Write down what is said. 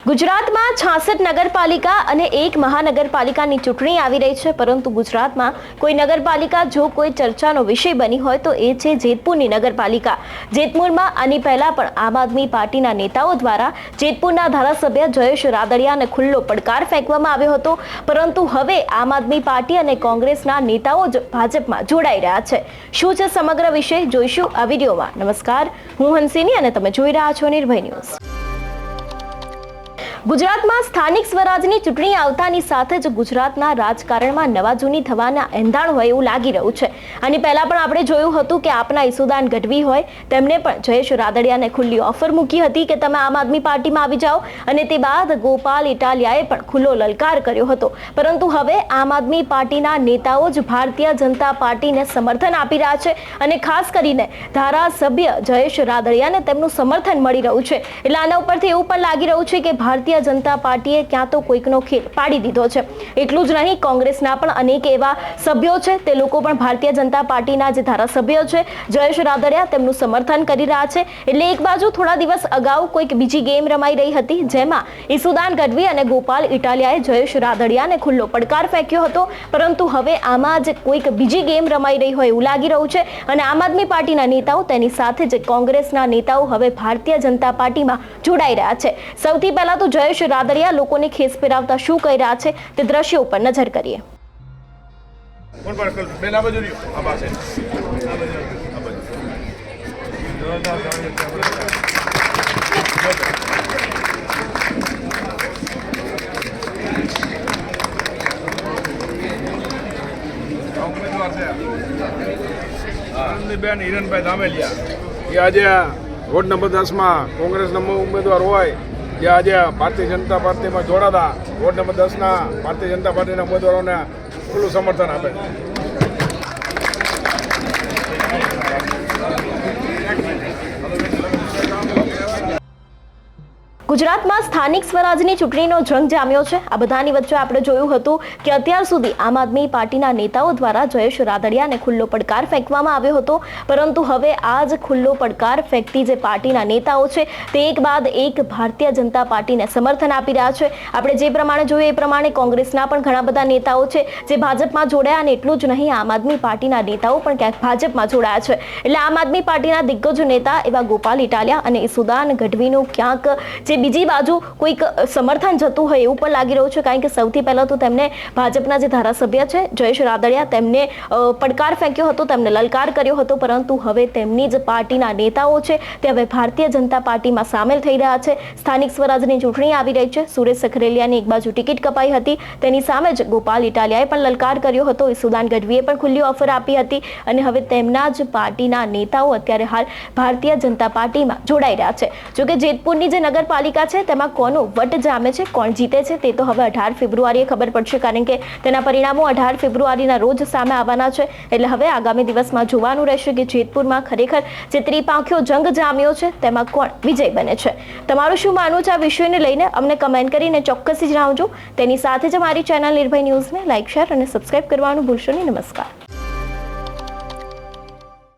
ગુજરાતમાં 66 નગરપાલિકા અને 1 મહાનગરપાલિકાની ચૂંટણી આવી રહી છે, પરંતુ ગુજરાતમાં કોઈ નગરપાલિકા જો કોઈ ચર્ચાનો વિષય બની હોય તો એ છે જેતપુરની નગરપાલિકા। જેતપુરમાં આની પહેલા પણ આમ આદમી પાર્ટીના નેતાઓ દ્વારા જેતપુરના ધારાસભ્ય જયેશ રાદડિયાને ખુલ્લો પડકાર ફેંકવામાં આવ્યો હતો, પરંતુ હવે આમ આદમી પાર્ટી અને કોંગ્રેસના નેતાઓ જ ભાજપમાં જોડાઈ રહ્યા છે। શું છે સમગ્ર વિષય જોઈશું આ વિડીયોમાં। નમસ્કાર, હું હંસિની અને તમે જોઈ રહ્યા છો નિર્ભય ન્યૂઝ। ગુજરાતમાં સ્થાનિક સ્વરાજની ચૂંટણી આવતાની સાથે જ ગુજરાતના રાજકારણમાં નવા જૂની થવાના એંધાણ હોય એવું લાગી રહ્યું છે। આની પહેલા પણ આપણે જોયું હતું કે આપના ઈસુદાન ગઢવી હોય, તેમણે પણ જયેશ રાદડિયાને ખુલ્લી ઓફર મૂકી હતી કે તમે આમ આદમી પાર્ટીમાં આવી જાઓ, અને તે બાદ ગોપાલ ઇટાલિયાએ પણ ખુલ્લો લલકાર કર્યો હતો, પરંતુ હવે આમ આદમી પાર્ટીના નેતાઓ જ ભારતીય જનતા પાર્ટીને સમર્થન આપી રહ્યા છે, અને ખાસ કરીને ધારાસભ્ય જયેશ રાદડિયાને તેમનું સમર્થન મળી રહ્યું છે। એટલે આના ઉપરથી એવું પણ લાગી રહ્યું છે કે ભારતીય જનતા પાર્ટીએ ક્યાં તો કોઈકનો ખેલ પાડી દીધો છે। એટલું જ નહીં, કોંગ્રેસના પણ અનેક એવા સભ્યો છે, તે લોકો પણ ભારતીય જનતા પાર્ટીના જે ધારાસભ્યો છે જયેશ રાદડિયા તેમનું સમર્થન કરી રહ્યા છે। એટલે એક બાજુ થોડા દિવસ અગાઉ કોઈક બીજી ગેમ રમાઈ રહી હતી, જેમાં ઈસુદાન ગઢવી અને ગોપાલ ઇટાલિયાએ જયેશ રાદડિયાને ખુલ્લો પડકાર ફેંક્યો હતો, પરંતુ હવે આમાં જ કોઈક બીજી ગેમ રમાઈ રહી હોય એવું લાગી રહ્યું છે, અને આમ આદમી પાર્ટીના નેતાઓ તેની સાથે જ કોંગ્રેસના નેતાઓ હવે ભારતીય જનતા પાર્ટીમાં જોડાઈ રહ્યા છે। સૌથી પહેલા તો જયેશ રાદડિયા લોકોને ખેસ પહેરાવતા શું કહી રહ્યા છે તે દ્રશ્યો ઉપર નજર કરીએ। બેન હિરણભાઈ ધામેલિયા એ આજે વોર્ડ નંબર 10 માં કોંગ્રેસના ઉમેદવાર હોય, જે આજે ભારતીય જનતા પાર્ટીમાં જોડાતા વોર્ડ નંબર 10ના ભારતીય જનતા પાર્ટીના ઉમેદવારોને ખુલ્લું સમર્થન આપે છે। ગુજરાતમાં સ્થાનિક સ્વરાજની ચૂંટણીનો જંગ જામ્યો છે। આ બધાની વચ્ચે આપણે જોયું હતું કે અત્યાર સુધી આમ આદમી પાર્ટીના નેતાઓ દ્વારા જયેશ રાદડિયાને ખુલ્લો પડકાર ફેંકવામાં આવ્યો હતો, પરંતુ હવે આ જ ખુલ્લો પડકાર ફેંકતી જે પાર્ટીના નેતાઓ છે તે એક બાદ એક ભારતીય જનતા પાર્ટીને સમર્થન આપી રહ્યા છે। આપણે જે પ્રમાણે જોયું એ પ્રમાણે કોંગ્રેસના પણ ઘણા બધા નેતાઓ છે જે ભાજપમાં જોડાયા, અને એટલું જ નહીં, આમ આદમી પાર્ટીના નેતાઓ પણ ક્યાંક ભાજપમાં જોડાયા છે। એટલે આમ આદમી પાર્ટીના દિગ્ગજ નેતા એવા ગોપાલ ઇટાલિયા અને ઈસુદાન ગઢવીનું ક્યાંક જે બીજી બાજુ કોઈક સમર્થન જતું હોય એવું પણ લાગી રહ્યું છે, કારણ કે સૌથી પહેલા તો તેમને ભાજપના જે ધારાસભ્ય છે જયેશ રાદડિયા તેમને પડકાર ફેંક્યો હતો, તેમને લલકાર કર્યો હતો, પરંતુ હવે તેમની જ પાર્ટીના નેતાઓ છે તે હવે ભારતીય જનતા પાર્ટીમાં સામેલ થઈ રહ્યા છે। સ્થાનિક સ્વરાજની ચૂંટણી આવી રહી છે, સુરેશ સખરેલિયાની એક બાજુ ટિકિટ કપાઈ હતી, તેની સામે જ ગોપાલ ઇટાલિયાએ પણ લલકાર કર્યો હતો, ઈસુદાન ગઢવીએ પણ ખુલ્લી ઓફર આપી હતી, અને હવે તેમના જ પાર્ટીના નેતાઓ અત્યારે હાલ ભારતીય જનતા પાર્ટીમાં જોડાઈ રહ્યા છે। જોકે જેતપુરની જે નગરપાલિકા છે તેમાં કોનું વટ જામે છે, કોણ જીતે છે તે તો હવે 18 ફેબ્રુઆરીએ ખબર પડશે, કારણ કે તેના પરિણામો 18 ફેબ્રુઆરીના રોજ સામે આવવાના છે। એટલે હવે આગામી દિવસમાં જોવાનું રહેશે કે જેતપુરમાં ખરેખર જે ત્રિપાંખીયો જંગ જામ્યો છે તેમાં કોણ વિજય બને છે। તમારું શું માનવું છે આ વિષયને લઈને અમને કમેન્ટ કરીને ચોક્કસથી જણાવજો। તેની સાથે જ અમારી ચેનલ નિર્ભય ન્યૂઝને લાઇક, શેર અને સબસ્ક્રાઇબ કરવાનું ભૂલશો નહીં। નમસ્કાર।